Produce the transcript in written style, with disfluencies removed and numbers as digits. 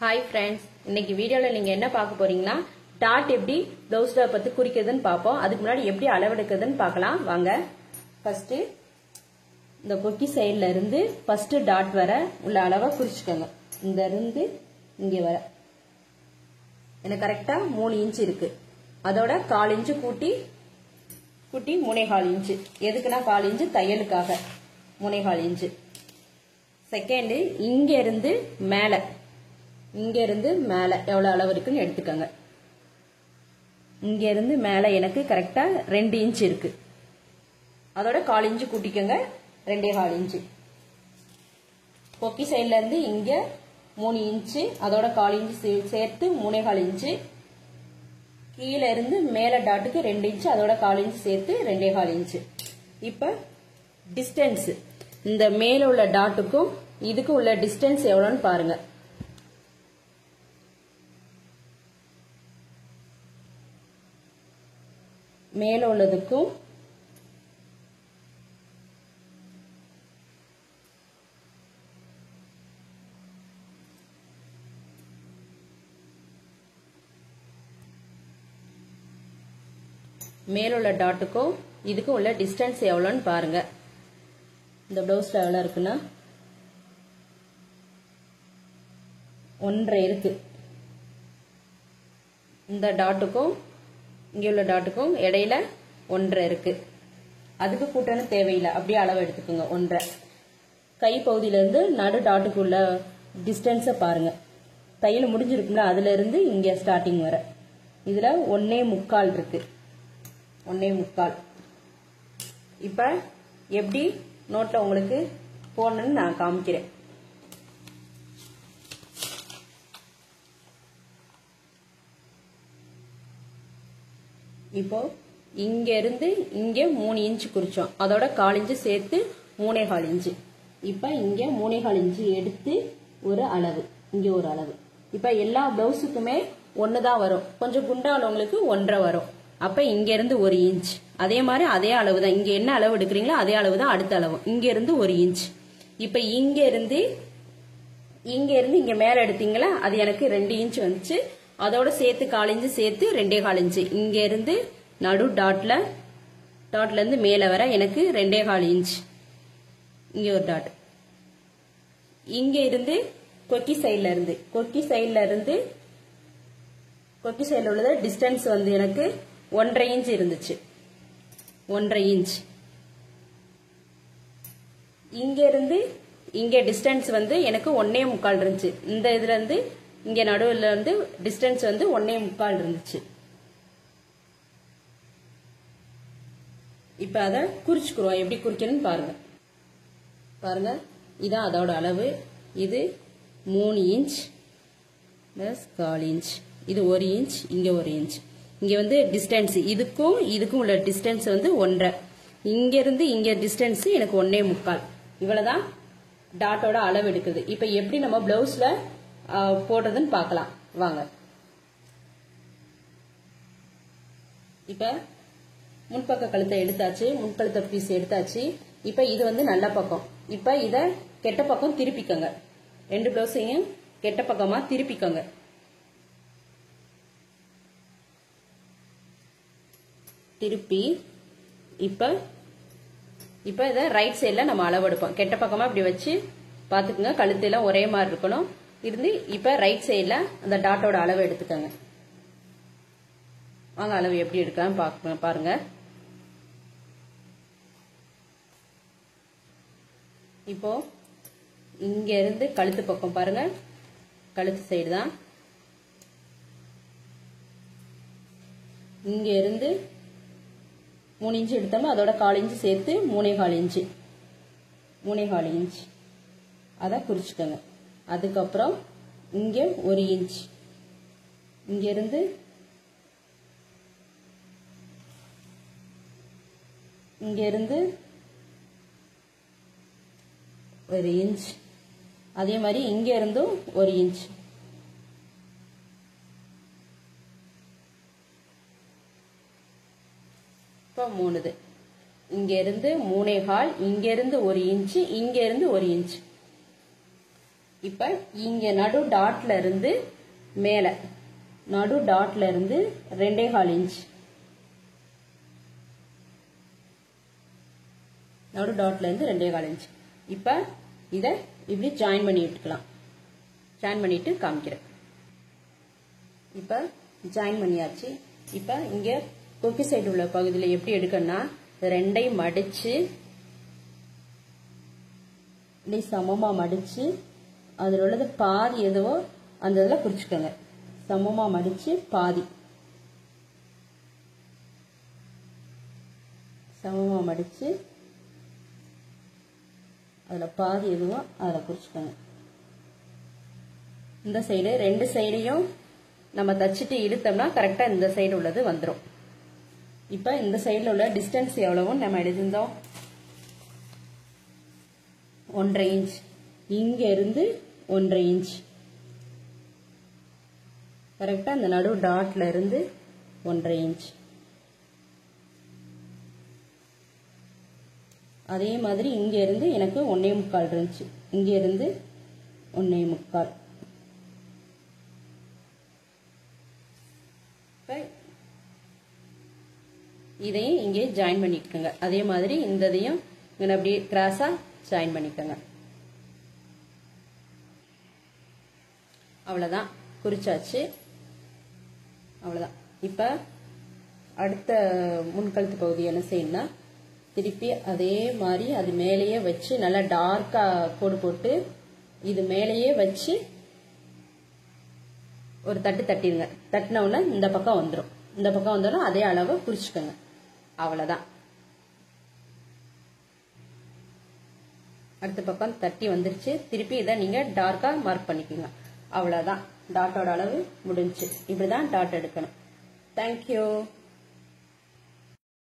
Hi friends, இன்னைக்கு வீடியோவில் நீங்கள் என்ன பார்க்க போறீங்கன்னா டாட் எப்படி ப்ளவுஸில் பற்றி குறிக்கிறதுன்னு பார்ப்போம். அதுக்கு முன்னாடி எப்படி அளவெடுக்கிறதுன்னு பார்க்கலாம் வாங்க. ஃபர்ஸ்ட் இந்த கொக்கி சைடில் இருந்து ஃபர்ஸ்ட் டாட் வர உள்ள அளவை குறிச்சுக்கோங்க. இந்த இருந்து இங்கே வர எனக்கு கரெக்டாக 3 இன்ச் இருக்கு. அதோட 1/4 இன்ச்சு கூட்டி 3/4 இன்ச்சு. எதுக்குன்னா 1/4 இன்ச்சு தையலுக்காக 3/4 இன்ச்சு. செகண்ட் இங்க இருந்து மேல எவ்வளவு அளவு இருக்குன்னு எடுத்துக்கோங்க. இங்க இருந்து மேல எனக்கு கரெக்டா 2 இன்ச் இருக்கு. அதோட 1/4 இன்ச்சு கூட்டிக்கோங்க, 2.25 இன்ச்சு. கொக்கி சைட்ல இருந்து இங்க 3 இன்ச்சு, அதோட 1/4 இன்ச்சு சேர்த்து 3.25 இன்ச்சு. கீழே இருந்து மேல டாட்டுக்கு 2 இன்ச்சு, அதோட 1/4 இன்ச்சு சேர்த்து 2.25 இன்ச்சு. இப்ப டிஸ்டன்ஸ் இந்த மேல உள்ள டாட்டுக்கும் இதுக்கு உள்ள டிஸ்டன்ஸ் எவ்வளவுன்னு பாருங்க. மேல உள்ளதுக்கும் மேல உள்ள டாட்டுக்கும் இதுக்கும் உள்ள டிஸ்டன்ஸ் எவ்வளவுன்னு பாருங்க. இந்த பிளவுஸ்ல எவ்வளவு இருக்குன்னா 1.5 இருக்கு. இந்த டாட்டுக்கும் இங்க உள்ள டாட்டுக்கும் இடையில 1.5 இருக்கு. அதுக்கு கூட்டணும் தேவையில்லை, அப்படியே அளவு எடுத்துக்கோங்க 1.5. கை பகுதியில இருந்து நடு டாட்டுக்கு உள்ள டிஸ்டன்ஸை பாருங்க. தையல் முடிஞ்சிருக்கும்ல, அதுல இருந்து இங்க ஸ்டார்டிங் வர இதுல 1.25 இருக்கு. 1.25. இப்ப எப்படி நோட்ல உங்களுக்கு போடணும்னு நான் காமிக்கிறேன். இப்போ இங்க இருந்து இங்க 3 இன்ச் குறிச்சோம், அதோட 1/4 இன்ச்சு சேர்த்து 3.25 இன்ச்சு. இப்ப இங்க 3.25 இன்ச்சு எடுத்து ஒரு அளவு, இங்க ஒரு அளவு. இப்ப எல்லா பிளவுஸுக்குமே 1 தான் வரும், கொஞ்சம் குண்டானவங்களுக்கு 1.5 வரும். அப்ப இங்க இருந்து 1 இன்ச், அதே மாதிரி அதே அளவு தான். இங்க என்ன அளவு எடுக்கிறீங்களோ அதே அளவு தான் அடுத்த அளவு. இங்க இருந்து 1 இன்ச். இப்ப இங்க இருந்து இங்க மேல எடுத்தீங்களா, அது எனக்கு 2 இன்ச் வந்துச்சு. அதோட சேர்த்து 1/4 இன்ச்சு சேர்த்து 2.25 இன்ச்சு. இங்க இருந்து நடு டாட்ல இருந்து மேல வர எனக்கு 2.25 இன்ச். இங்க ஒரு டாட். இங்க இருந்து கொக்கி சைட்ல உள்ள டிஸ்டன்ஸ் வந்து எனக்கு 1.5 இன்ச் இருந்துச்சு. 1.5 இன்ச். இங்க இருந்து இங்க டிஸ்டன்ஸ் வந்து எனக்கு 1.25 இருந்துச்சு. இந்த இதுல இருந்து இங்க நடுவுல இருந்து டிஸ்டன்ஸ் வந்து 1.25 இருந்துச்சு. இப்ப அத குறிச்சுக்குறோம். எப்படி குறிக்கணும்னு பாருங்க. இதான் அதோட அளவு. இது 3 இன்ச் பிளஸ் 1/4 இன்ச். இது 1 இன்ச், இங்க 1 இன்ச். இங்க வந்து டிஸ்டன்ஸ் இதுக்கும் உள்ள டிஸ்டன்ஸ் வந்து 1.5. இங்க இருந்து இங்க டிஸ்டன்ஸ் எனக்கு 1.25. இவ்வளவுதான் டாட்டோட அளவு எடுக்குது. இப்ப எப்படி நம்ம பிளவுஸ்ல போடுறதுன்னு பார்க்கலாம் வாங்க. இப்ப முன்பக்க கழுத்தை எடுத்தாச்சு, முன்கழுத்த பீஸ் எடுத்தாச்சு. இப்ப இது வந்து நல்ல பக்கம். இப்ப இத கெட்ட பக்கம் திருப்பிக்கோங்க. 2 பிளவுஸையும் கெட்ட பக்கமா திருப்பிக்கோங்க. திருப்பி இப்ப இத ரைட் சைட்ல நம்ம அளவு எடுப்போம். கெட்ட பக்கமா இப்படி வச்சு பாத்துக்கோங்க, கழுத்தையெல்லாம் ஒரே மாதிரி இருக்கணும். இருந்து இப்ப ரைட் சைட்ல அந்த டாட்டோட அளவு எடுத்துக்கோங்க. வாங்க அளவு எப்படி எடுக்கலாம் பாருங்க. இப்போ இங்க இருந்து கழுத்து பக்கம் பாருங்க, கழுத்து சைடு தான். இங்க இருந்து 3 இன்ச்சு எடுத்தோம்னா அதோட 1/4 இன்ச்சு சேர்த்து 3.25 இன்ச்சு. 3.25 இன்ச் அத குறிச்சுக்கோங்க. அதுக்கப்புறம் இங்க 1 இன்ச், இங்க இருந்து இங்க இருந்து 1 இன்ச், அதே மாதிரி இங்க இருந்தும் 1 இன்ச். இப்போ 3. இங்க இருந்து 3.25, இங்க இருந்து 1 இன்ச், இங்க இருந்து 1 இன்ச். இப்ப இங்க நடு டாட்ல இருந்து மேல நடு டாட்ல இருந்து 2.25 இன்ச் நடு டாட்ல இருந்து 2.25 இன்ச். இப்ப இத இப்படி ஜாயின் பண்ணி விட்டுக்கலாம். ஜாயின் பண்ணிட்டு காமிக்கிறேன். இப்ப ஜாயின் பண்ணியாச்சு. இப்ப இங்க கொக்கி சைடு உள்ள பகுதியில் எப்படி எடுக்கணும்னா ரெண்டையும் மடிச்சு இப்படி சமமா மடிச்சு அதில் உள்ளது பாதி எதுவோ அந்த இதில் குறிச்சுக்கோங்க. சமமா மடிச்சு பாதி சமமா மடிச்சு அதில் பாதி எதுவோ அதில் குறிச்சுக்கோங்க. இந்த சைடு ரெண்டு சைடையும் நம்ம தச்சுட்டு இழுத்தோம்னா கரெக்டா இந்த சைடு உள்ளது வந்துடும். இப்ப இந்த சைடுல உள்ள டிஸ்டன்ஸ் எவ்வளவுன்னு நம்ம எழுதிருந்தோம் 1.5 இன்ச். இங்க இருந்து 1.5 இன்ச் கரெக்டா இந்த நடு டாட்ல இருந்து 1.5 இன்ச். அதே மாதிரி இங்க இருந்து எனக்கு 1.25 இருந்துச்சு. இங்க இருந்து 1.25. இதையும் இங்கே ஜாயின் பண்ணிக்கோங்க. அதே மாதிரி இந்த இதையும் இங்க அப்படியே கிராஸா ஜாயின் பண்ணிக்கோங்க. அவ்வளவுதான், குறிச்சாச்சு. அவ்வளவுதான். இப்ப அடுத்த முன்கழுத்து பகுதி என்ன செய்யணும்னா திருப்பி அதே மாதிரி அது மேலேயே வச்சு நல்லா டார்க்கா கோடு போட்டு இது மேலேயே வச்சு ஒரு தட்டு தட்டிடுங்க. தட்டின உடனே இந்த பக்கம் வந்துடும். இந்த பக்கம் வந்தாலும் அதே அளவு குறிச்சுக்கோங்க. அவ்வளவுதான். அடுத்த பக்கம் தட்டி வந்துருச்சு. திருப்பி இதை நீங்க டார்க்கா மார்க் பண்ணிக்கோங்க. அவ்வளவுதான், டாட்டோட அளவு முடிஞ்சு. இப்படிதான் டாட் எடுக்கணும். தேங்க்யூ.